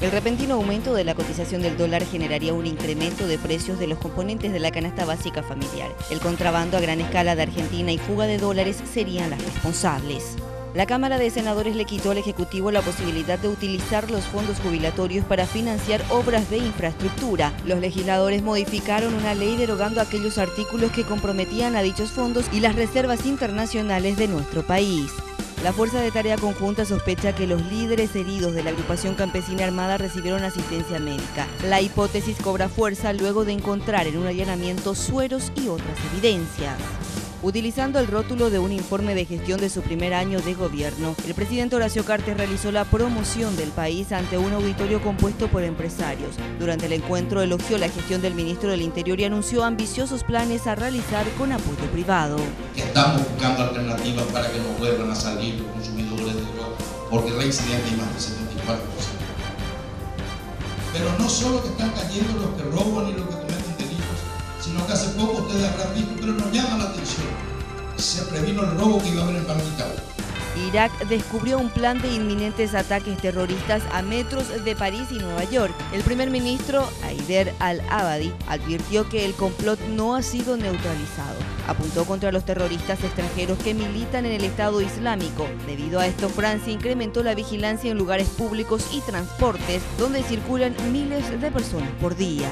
El repentino aumento de la cotización del dólar generaría un incremento de precios de los componentes de la canasta básica familiar. El contrabando a gran escala de Argentina y fuga de dólares serían las responsables. La Cámara de Senadores le quitó al Ejecutivo la posibilidad de utilizar los fondos jubilatorios para financiar obras de infraestructura. Los legisladores modificaron una ley derogando aquellos artículos que comprometían a dichos fondos y las reservas internacionales de nuestro país. La Fuerza de Tarea Conjunta sospecha que los líderes heridos de la agrupación campesina armada recibieron asistencia médica. La hipótesis cobra fuerza luego de encontrar en un allanamiento sueros y otras evidencias. Utilizando el rótulo de un informe de gestión de su primer año de gobierno, el presidente Horacio Cartes realizó la promoción del país ante un auditorio compuesto por empresarios. Durante el encuentro elogió la gestión del ministro del Interior y anunció ambiciosos planes a realizar con apoyo privado. Estamos buscando alternativas para que no vuelvan a salir los consumidores de drogas, porque reincidentes hay más del 74%. Pero no solo que están cayendo los que roban y los que cometen delitos, sino que hace poco ustedes habrán visto, pero nos llama la atención, se previno el robo que iba a haber en Barquitao. Irak descubrió un plan de inminentes ataques terroristas a metros de París y Nueva York. El primer ministro, Haider al-Abadi, advirtió que el complot no ha sido neutralizado. Apuntó contra los terroristas extranjeros que militan en el Estado Islámico. Debido a esto, Francia incrementó la vigilancia en lugares públicos y transportes, donde circulan miles de personas por día.